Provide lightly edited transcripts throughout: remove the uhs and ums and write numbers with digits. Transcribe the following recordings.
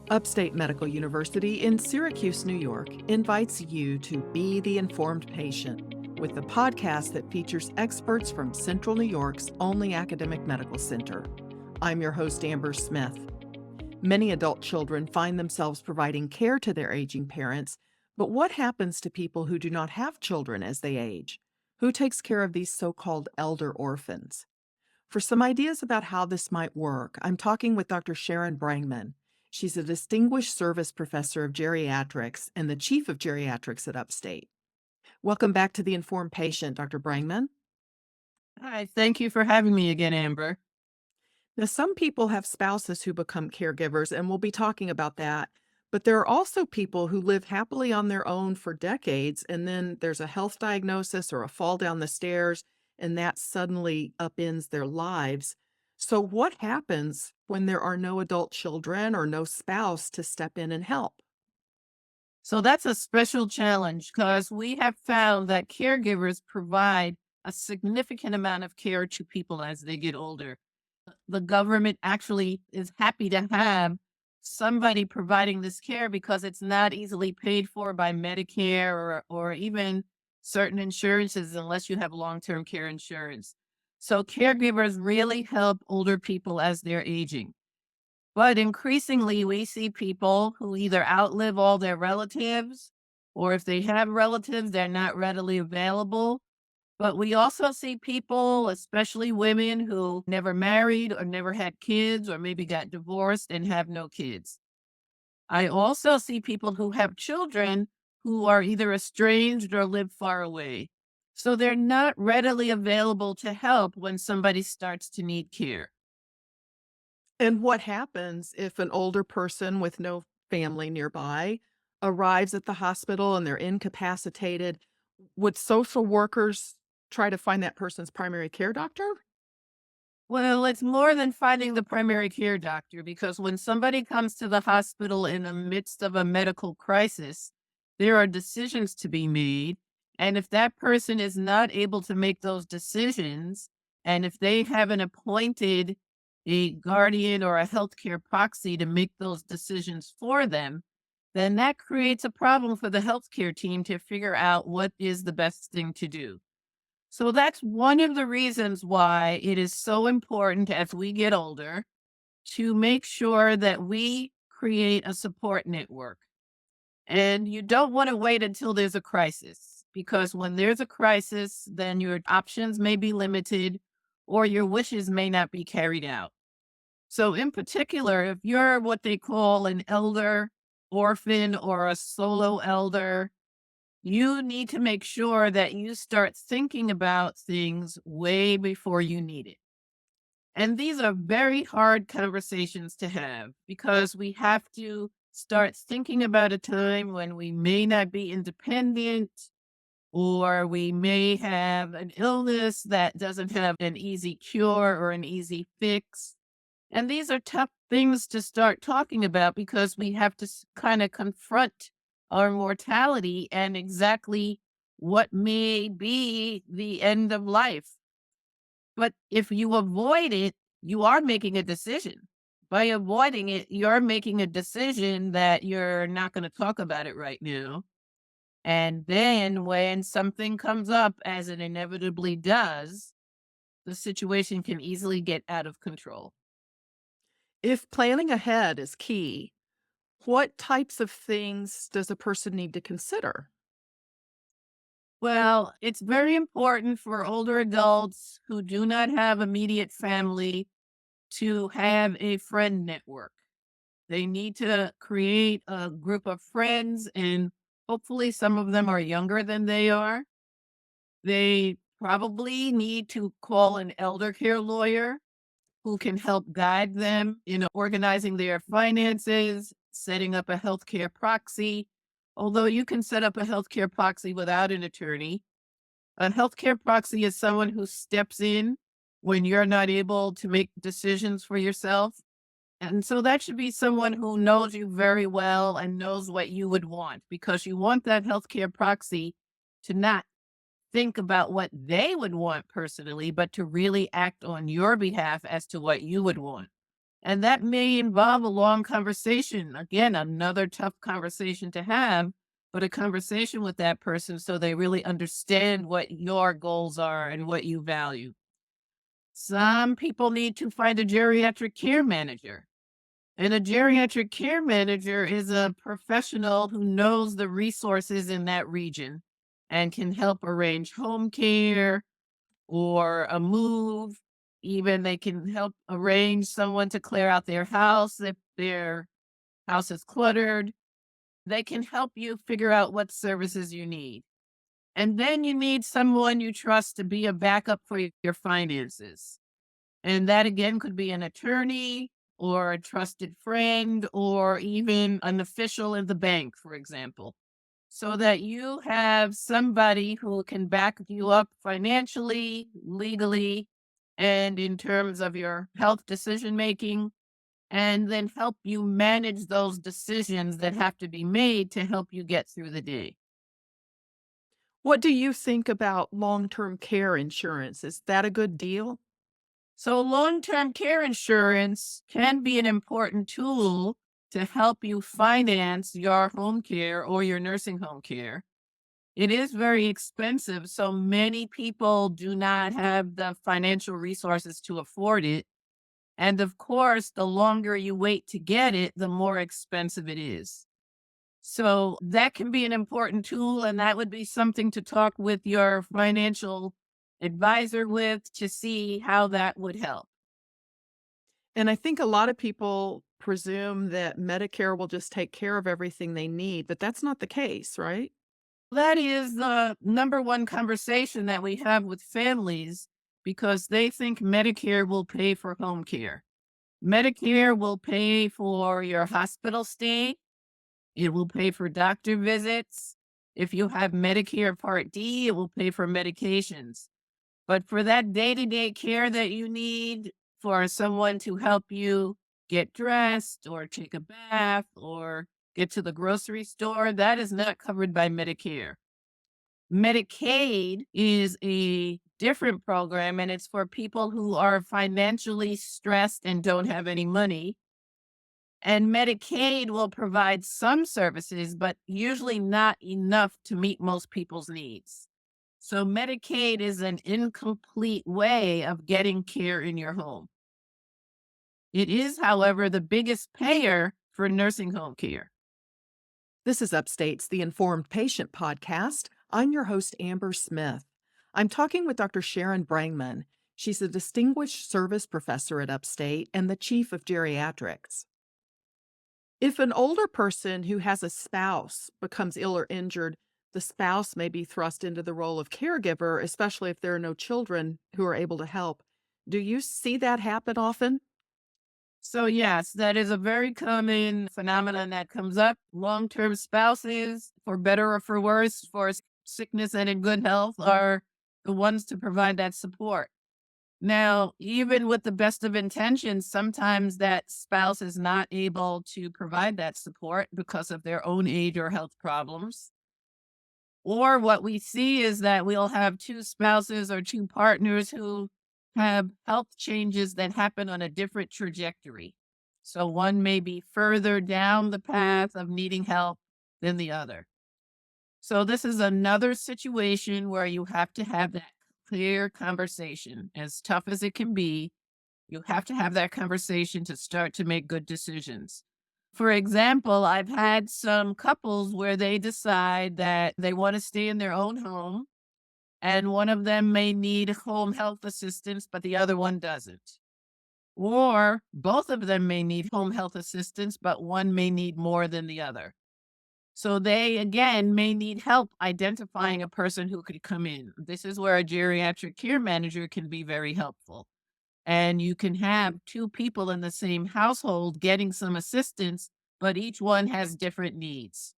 Upstate Medical University in Syracuse, New York, invites you to Be the Informed Patient with the podcast that features experts from Central New York's only academic medical center. I'm your host, Amber Smith. Many adult children find themselves providing care to their aging parents, but what happens to people who do not have children as they age? Who takes care of these so-called elder orphans? For some ideas about how this might work, I'm talking with Dr. Sharon Brangman. She's a distinguished service professor of geriatrics and the chief of geriatrics at Upstate. Welcome back to The Informed Patient, Dr. Brangman. Hi, thank you for having me again, Amber. Now, some people have spouses who become caregivers, and we'll be talking about that. But there are also people who live happily on their own for decades, and then there's a health diagnosis or a fall down the stairs, and that suddenly upends their lives. So, what happens when there are no adult children or no spouse to step in and help? So that's a special challenge because we have found that caregivers provide a significant amount of care to people as they get older. The government actually is happy to have somebody providing this care because it's not easily paid for by Medicare or even certain insurances unless you have long-term care insurance. So caregivers really help older people as they're aging. But increasingly, we see people who either outlive all their relatives, or if they have relatives, they're not readily available. But we also see people, especially women, who never married or never had kids, or maybe got divorced and have no kids. I also see people who have children who are either estranged or live far away. So they're not readily available to help when somebody starts to need care. And what happens if an older person with no family nearby arrives at the hospital and they're incapacitated? Would social workers try to find that person's primary care doctor? Well, it's more than finding the primary care doctor because when somebody comes to the hospital in the midst of a medical crisis, there are decisions to be made. And if that person is not able to make those decisions, and if they haven't appointed a guardian or a healthcare proxy to make those decisions for them, then that creates a problem for the healthcare team to figure out what is the best thing to do. So that's one of the reasons why it is so important as we get older to make sure that we create a support network. And you don't want to wait until there's a crisis because when there's a crisis, then your options may be limited or your wishes may not be carried out. So, in particular, if you're what they call an elder orphan or a solo elder, you need to make sure that you start thinking about things way before you need it. And these are very hard conversations to have because we have to start thinking about a time when we may not be independent or we may have an illness that doesn't have an easy cure or an easy fix. And these are tough things to start talking about because we have to kind of confront our mortality and exactly what may be the end of life. But if you avoid it, you are making a decision. By avoiding it, you're making a decision that you're not going to talk about it right now. And then when something comes up, as it inevitably does, the situation can easily get out of control. If planning ahead is key, what types of things does a person need to consider? Well, it's very important for older adults who do not have immediate family to have a friend network. They need to create a group of friends, and hopefully, some of them are younger than they are. They probably need to call an elder care lawyer who can help guide them in organizing their finances, setting up a healthcare proxy. Although you can set up a healthcare proxy without an attorney, a healthcare proxy is someone who steps in when you're not able to make decisions for yourself. And so that should be someone who knows you very well and knows what you would want because you want that healthcare proxy to not think about what they would want personally, but to really act on your behalf as to what you would want. And that may involve a long conversation. Again, another tough conversation to have, but a conversation with that person so they really understand what your goals are and what you value. Some people need to find a geriatric care manager. And a geriatric care manager is a professional who knows the resources in that region and can help arrange home care or a move. Even they can help arrange someone to clear out their house if their house is cluttered. They can help you figure out what services you need. And then you need someone you trust to be a backup for your finances. And that again could be an attorney or a trusted friend or even an official in the bank, for example, so that you have somebody who can back you up financially, legally, and in terms of your health decision making, and then help you manage those decisions that have to be made to help you get through the day. What do you think about long term care insurance? Is that a good deal? So, long term care insurance can be an important tool to help you finance your home care or your nursing home care. It is very expensive, so many people do not have the financial resources to afford it. And of course, the longer you wait to get it, the more expensive it is. So that can be an important tool, and that would be something to talk with your financial advisor with to see how that would help. And I think a lot of people presume that Medicare will just take care of everything they need, but that's not the case, right? That is the number one conversation that we have with families because they think Medicare will pay for home care. Medicare will pay for your hospital stay. It will pay for doctor visits. If you have Medicare Part D, it will pay for medications. But for that day-to-day care that you need, for someone to help you get dressed or take a bath or get to the grocery store, that is not covered by Medicare. Medicaid is a different program, and it's for people who are financially stressed and don't have any money. And Medicaid will provide some services, but usually not enough to meet most people's needs. So Medicaid is an incomplete way of getting care in your home. It is, however, the biggest payer for nursing home care. This is Upstate's The Informed Patient podcast. I'm your host, Amber Smith. I'm talking with Dr. Sharon Brangman. She's a distinguished service professor at Upstate and the chief of geriatrics. If an older person who has a spouse becomes ill or injured, the spouse may be thrust into the role of caregiver, especially if there are no children who are able to help. Do you see that happen often? So, yes, that is a very common phenomenon that comes up. Long term spouses, for better or for worse, for sickness and in good health, are the ones to provide that support. Now, even with the best of intentions, sometimes that spouse is not able to provide that support because of their own age or health problems. Or what we see is that we'll have two spouses or two partners who have health changes that happen on a different trajectory. So one may be further down the path of needing help than the other. So this is another situation where you have to have that clear conversation. As tough as it can be, you have to have that conversation to start to make good decisions. For example, I've had some couples where they decide that they want to stay in their own home, and one of them may need home health assistance, but the other one doesn't. Or both of them may need home health assistance, but one may need more than the other. So they, again, may need help identifying a person who could come in. This is where a geriatric care manager can be very helpful. And you can have two people in the same household getting some assistance, but each one has different needs.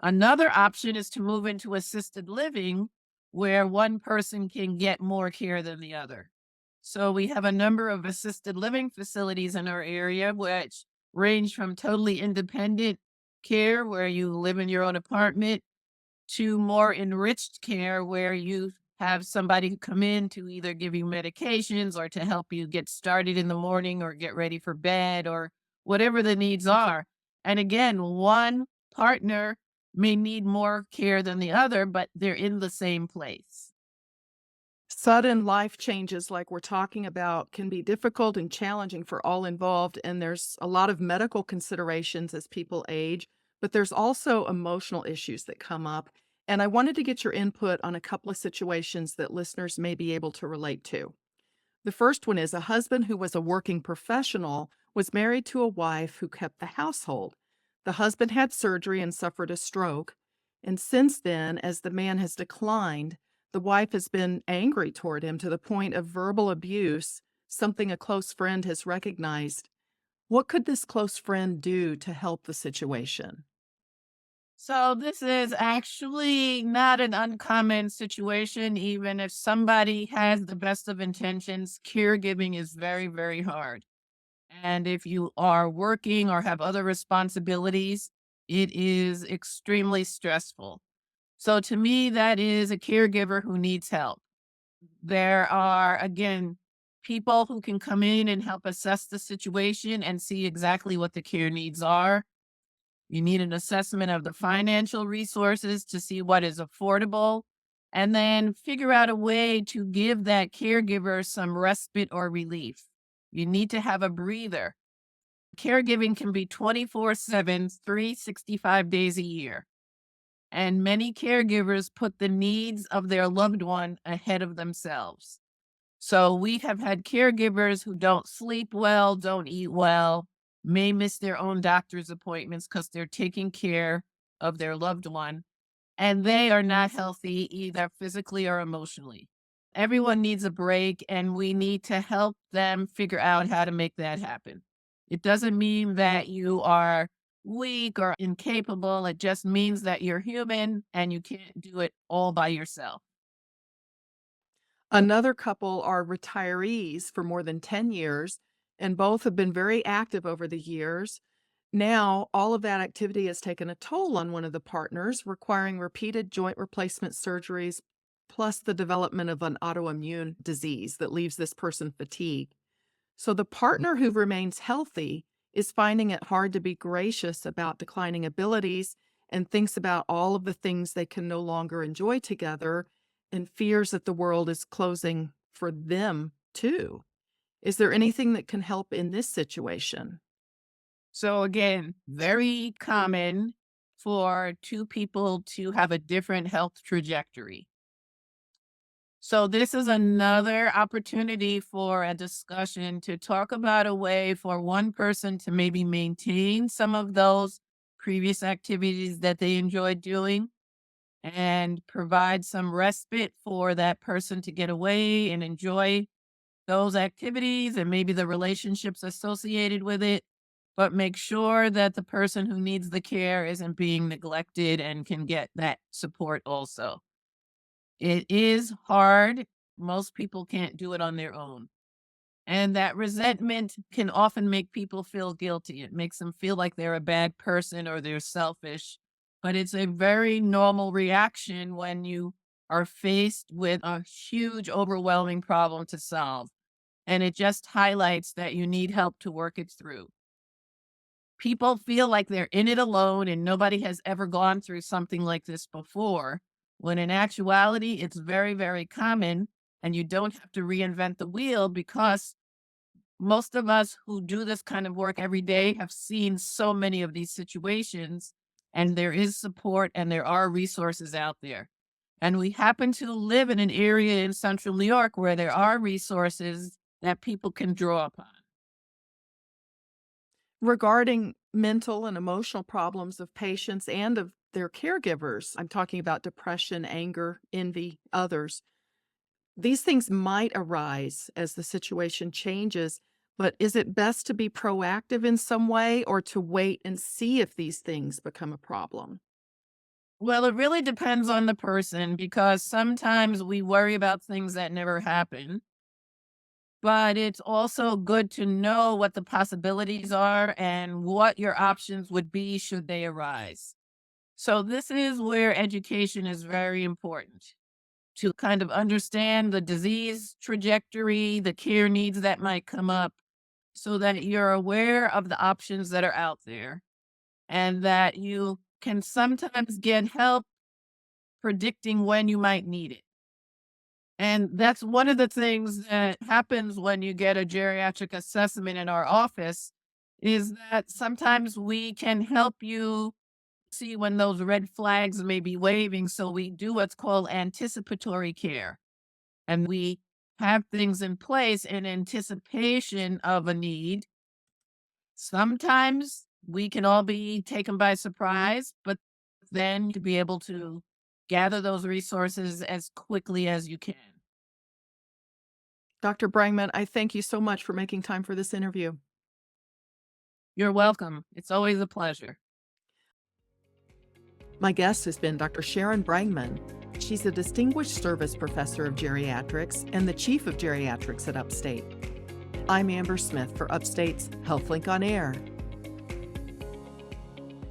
Another option is to move into assisted living where one person can get more care than the other. So we have a number of assisted living facilities in our area, which range from totally independent care where you live in your own apartment to more enriched care where you have somebody come in to either give you medications or to help you get started in the morning or get ready for bed or whatever the needs are. And again, one partner may need more care than the other, but they're in the same place. Sudden life changes, like we're talking about, can be difficult and challenging for all involved. And there's a lot of medical considerations as people age, but there's also emotional issues that come up. And I wanted to get your input on a couple of situations that listeners may be able to relate to. The first one is a husband who was a working professional was married to a wife who kept the household. The husband had surgery and suffered a stroke. And since then, as the man has declined, the wife has been angry toward him to the point of verbal abuse, something a close friend has recognized. What could this close friend do to help the situation? So this is actually not an uncommon situation. Even if somebody has the best of intentions, caregiving is very, very hard. And if you are working or have other responsibilities, it is extremely stressful. So to me, that is a caregiver who needs help. There are, again, people who can come in and help assess the situation and see exactly what the care needs are. You need an assessment of the financial resources to see what is affordable, and then figure out a way to give that caregiver some respite or relief. You need to have a breather. Caregiving can be 24/7, 365 days a year. And many caregivers put the needs of their loved one ahead of themselves. So we have had caregivers who don't sleep well, don't eat well, may miss their own doctor's appointments because they're taking care of their loved one, and they are not healthy either physically or emotionally. Everyone needs a break, and we need to help them figure out how to make that happen. It doesn't mean that you are weak or incapable. It just means that you're human and you can't do it all by yourself. Another couple are retirees for more than 10 years, and both have been very active over the years. Now, all of that activity has taken a toll on one of the partners, requiring repeated joint replacement surgeries, plus the development of an autoimmune disease that leaves this person fatigued. So, the partner who remains healthy is finding it hard to be gracious about declining abilities and thinks about all of the things they can no longer enjoy together and fears that the world is closing for them too. Is there anything that can help in this situation? So again, very common for two people to have a different health trajectory. So this is another opportunity for a discussion to talk about a way for one person to maybe maintain some of those previous activities that they enjoyed doing and provide some respite for that person to get away and enjoy those activities and maybe the relationships associated with it, but make sure that the person who needs the care isn't being neglected and can get that support also. It is hard. Most people can't do it on their own. And that resentment can often make people feel guilty. It makes them feel like they're a bad person or they're selfish. But it's a very normal reaction when you are faced with a huge, overwhelming problem to solve. And it just highlights that you need help to work it through. People feel like they're in it alone and nobody has ever gone through something like this before, when in actuality, it's very, very common and you don't have to reinvent the wheel because most of us who do this kind of work every day have seen so many of these situations, and there is support and there are resources out there. And we happen to live in an area in central New York where there are resources that people can draw upon. Regarding mental and emotional problems of patients and of their caregivers, I'm talking about depression, anger, envy, others. These things might arise as the situation changes, but is it best to be proactive in some way or to wait and see if these things become a problem? Well, it really depends on the person because sometimes we worry about things that never happen. But it's also good to know what the possibilities are and what your options would be should they arise. So, this is where education is very important to kind of understand the disease trajectory, the care needs that might come up, so that you're aware of the options that are out there and that you can sometimes get help predicting when you might need it. And that's one of the things that happens when you get a geriatric assessment in our office is that sometimes we can help you see when those red flags may be waving. So we do what's called anticipatory care. And we have things in place in anticipation of a need. Sometimes we can all be taken by surprise, but then to be able to gather those resources as quickly as you can. Dr. Brangman, I thank you so much for making time for this interview. You're welcome. It's always a pleasure. My guest has been Dr. Sharon Brangman. She's a Distinguished Service Professor of Geriatrics and the Chief of Geriatrics at Upstate. I'm Amber Smith for Upstate's HealthLink on Air.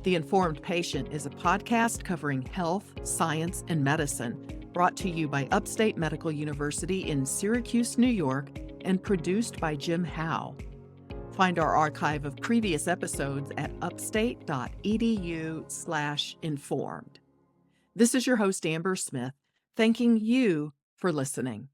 The Informed Patient is a podcast covering health, science, and medicine, brought to you by Upstate Medical University in Syracuse, New York, and produced by Jim Howe. Find our archive of previous episodes at upstate.edu/informed. This is your host, Amber Smith, thanking you for listening.